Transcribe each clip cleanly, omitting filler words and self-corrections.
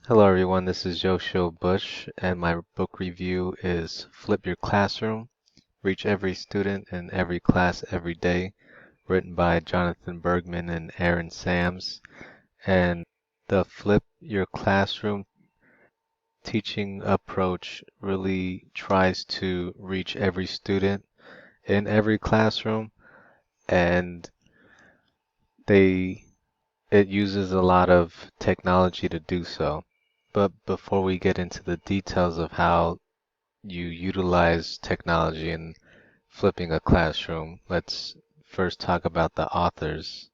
Hello everyone, this is Yoshio Bush, and my book review is Flip Your Classroom, Reach Every Student in Every Class Every Day, written by Jonathan Bergman and Aaron Sams. And the Flip Your Classroom teaching approach really tries to reach every student in every classroom, and they it uses a lot of technology to do so. But before we get into the details of how you utilize technology in flipping a classroom, let's first talk about the authors.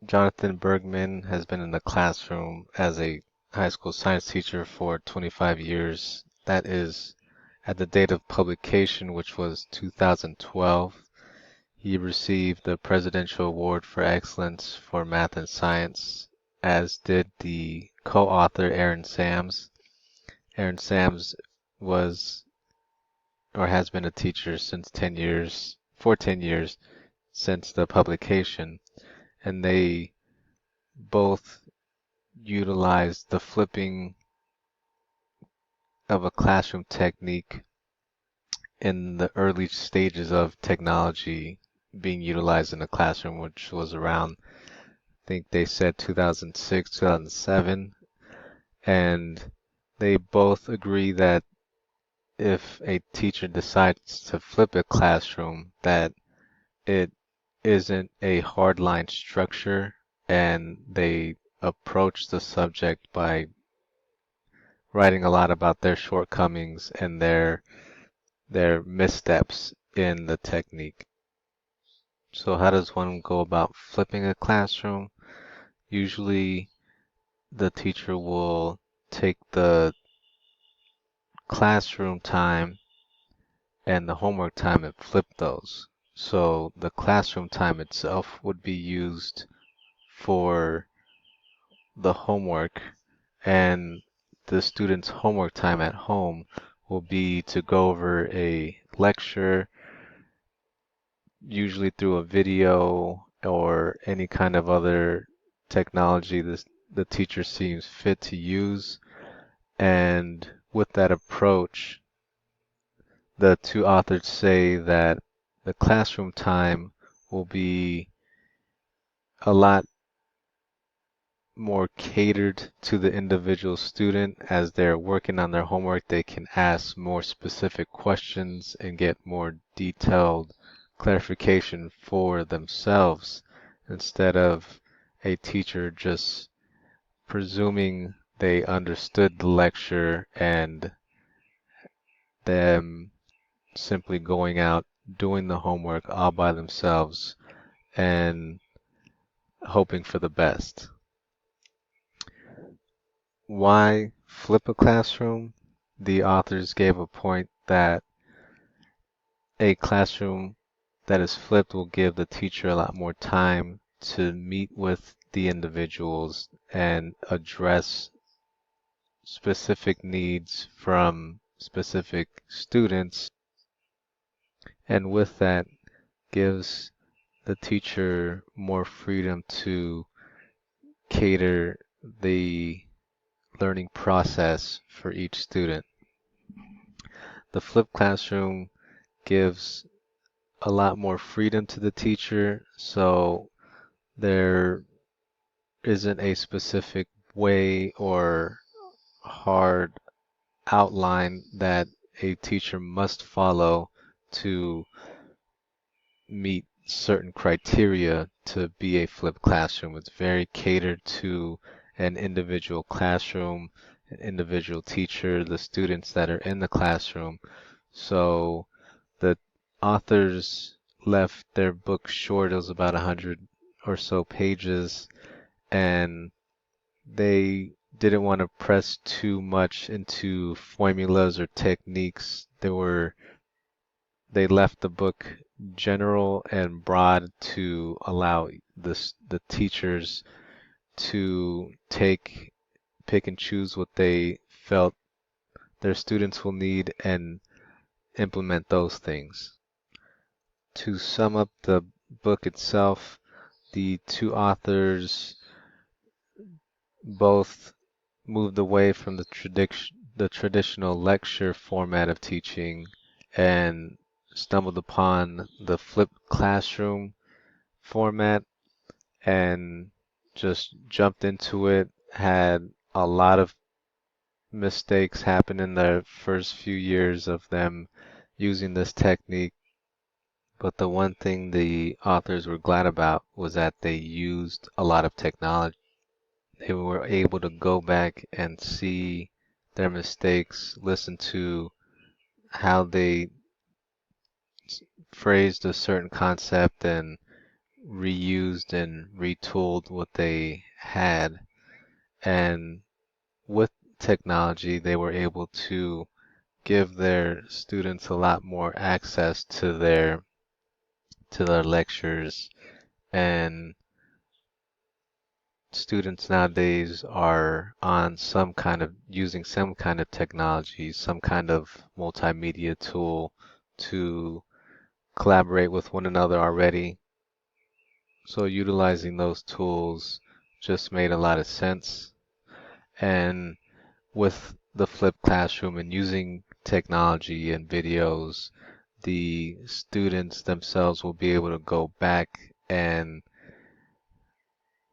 Jonathan Bergman has been in the classroom as a high school science teacher for 25 years. That is at the date of publication, which was 2012. He received the Presidential Award for Excellence for Math and Science, as did the co-author Aaron Sams. Aaron Sams was or has been a teacher since 10 years, for 10 years since the publication, and they both utilize the flipping of a classroom technique in the early stages of technology being utilized in a classroom, which was around, I think they said 2006, 2007, and they both agree that if a teacher decides to flip a classroom, that it isn't a hardline structure, and they approach the subject by writing a lot about their shortcomings and their missteps in the technique. So how does one go about flipping a classroom? Usually the teacher will take the classroom time and the homework time and flip those. So the classroom time itself would be used for the homework, and the student's homework time at home will be to go over a lecture, usually through a video or any kind of other technology the teacher seems fit to use. And with that approach, the two authors say that the classroom time will be a lot more catered to the individual student. As they're working on their homework, they can ask more specific questions and get more detailed clarification for themselves instead of a teacher just presuming they understood the lecture and them simply going out doing the homework all by themselves and hoping for the best. Why flip a classroom? The authors gave a point that a classroom that is flipped will give the teacher a lot more time to meet with the individuals and address specific needs from specific students, and with that gives the teacher more freedom to cater the learning process for each student. The flipped classroom gives a lot more freedom to the teacher, so there isn't a specific way or hard outline that a teacher must follow to meet certain criteria to be a flipped classroom. It's very catered to an individual classroom, an individual teacher, the students that are in the classroom. So the authors left their book short. It was about 100 or so pages, and they didn't want to press too much into formulas or techniques. They left the book general and broad to allow the teachers to pick and choose what they felt their students will need and implement those things. To sum up the book itself, the two authors both moved away from the traditional lecture format of teaching and stumbled upon the flipped classroom format and just jumped into it, had a lot of mistakes happen in the first few years of them using this technique. But the one thing the authors were glad about was that they used a lot of technology. They were able to go back and see their mistakes, listen to how they phrased a certain concept and reused and retooled what they had. And with technology, they were able to give their students a lot more access to their lectures, and students nowadays are on some kind of using some kind of technology, some kind of multimedia tool to collaborate with one another already. So utilizing those tools just made a lot of sense. And with the flipped classroom and using technology and videos, the students themselves will be able to go back and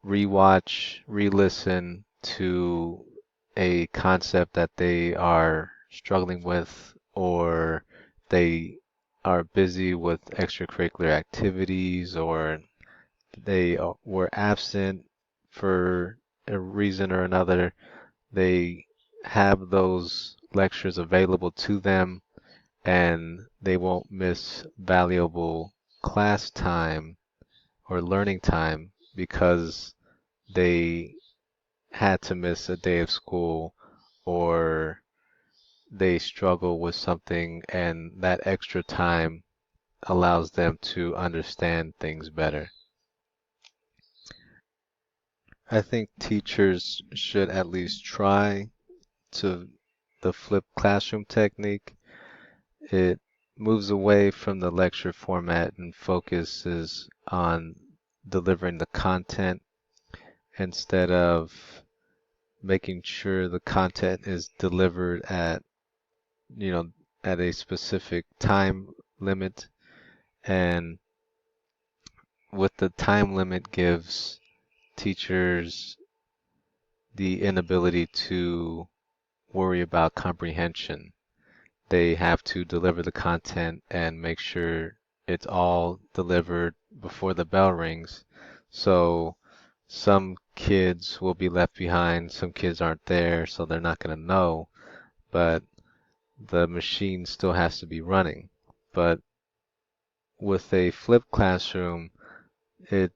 rewatch, re-listen to a concept that they are struggling with, or they are busy with extracurricular activities, or they were absent for a reason or another. They have those lectures available to them, and they won't miss valuable class time or learning time because they had to miss a day of school, or they struggle with something, and that extra time allows them to understand things better. I think teachers should at least try to the flipped classroom technique. It moves away from the lecture format and focuses on delivering the content instead of making sure the content is delivered at, you know, at a specific time limit. And with the time limit gives teachers the inability to worry about comprehension. They have to deliver the content and make sure it's all delivered before the bell rings. So some kids will be left behind, some kids aren't there, so they're not going to know, but the machine still has to be running. But with a flipped classroom, it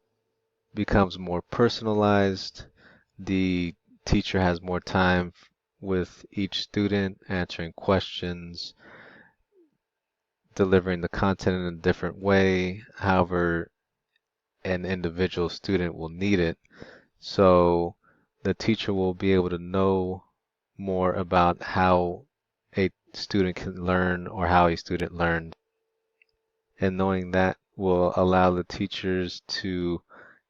becomes more personalized. The teacher has more time with each student, answering questions, delivering the content in a different way, however an individual student will need it. So the teacher will be able to know more about how a student can learn or how a student learned. And knowing that will allow the teachers to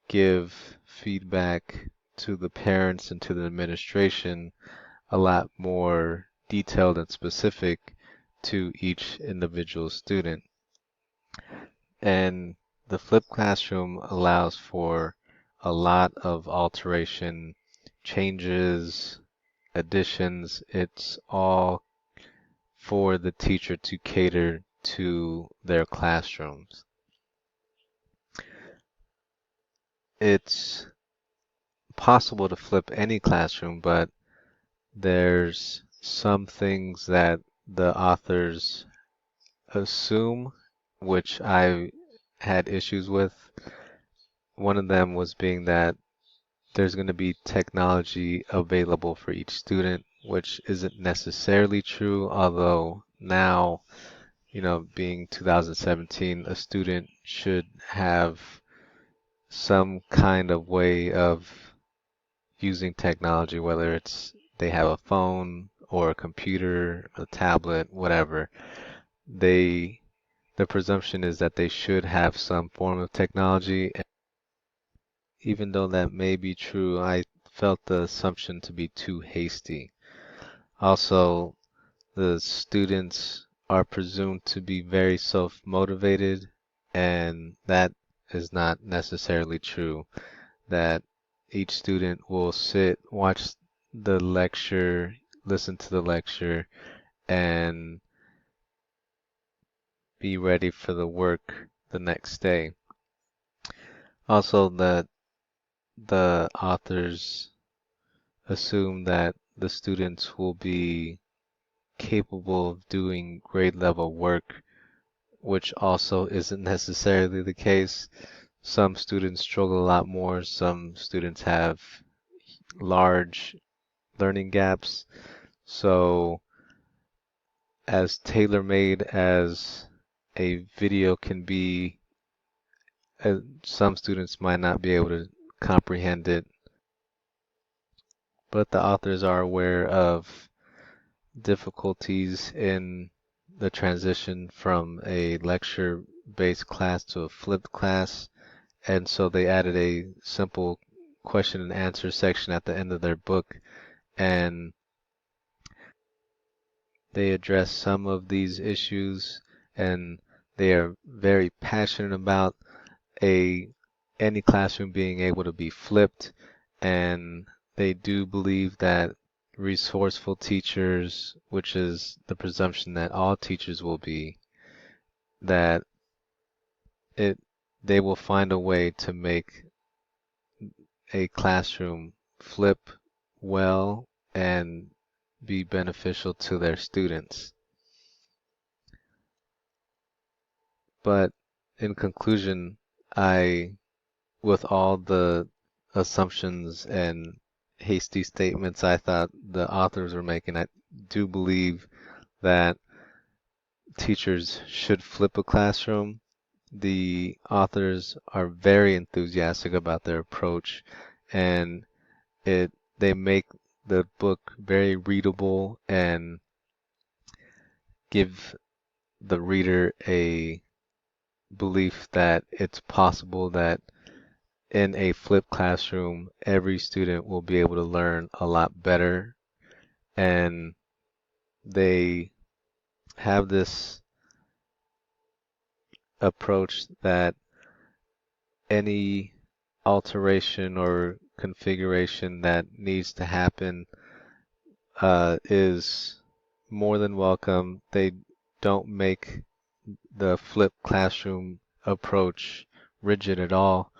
give feedback to the parents and to the administration a lot more detailed and specific to each individual student. And the flipped classroom allows for a lot of alteration, changes, additions. It's all for the teacher to cater to their classrooms. It's possible to flip any classroom, but there's some things that the authors assume, which I had issues with. One of them was being that there's going to be technology available for each student, which isn't necessarily true, although now, being 2017, a student should have some kind of way of using technology, whether it's they have a phone or a computer, a tablet, whatever. The presumption is that they should have some form of technology. Even though that may be true, I felt the assumption to be too hasty. Also, the students are presumed to be very self-motivated, and that is not necessarily true. That each student will sit, watch the lecture, listen to the lecture, and be ready for the work the next day. Also, that the authors assume that the students will be capable of doing grade level work, which also isn't necessarily the case. Some students struggle a lot more. Some students have large learning gaps. So, as tailor-made as a video can be, some students might not be able to comprehend it, but the authors are aware of difficulties in the transition from a lecture-based class to a flipped class, and so they added a simple question and answer section at the end of their book, and they address some of these issues, and they are very passionate about any classroom being able to be flipped, and they do believe that resourceful teachers, which is the presumption that all teachers will be, that it they will find a way to make a classroom flip well and be beneficial to their students. But in conclusion, with all the assumptions and hasty statements I thought the authors were making, I do believe that teachers should flip a classroom. The authors are very enthusiastic about their approach, and they make the book very readable and give the reader a belief that it's possible that in a flipped classroom, every student will be able to learn a lot better. And they have this approach that any alteration or configuration that needs to happen is more than welcome. They don't make the flipped classroom approach rigid at all.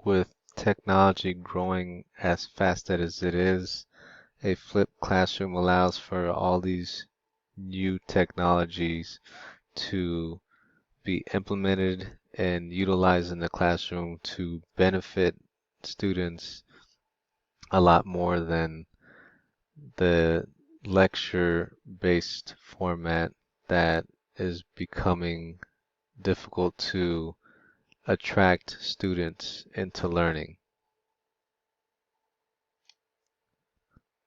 With technology growing as fast as it is, a flipped classroom allows for all these new technologies to be implemented and utilized in the classroom to benefit students a lot more than the lecture-based format that is becoming difficult to attract students into learning.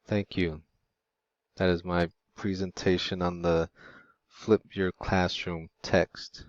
Thank you. That is my presentation on the Flip Your Classroom text.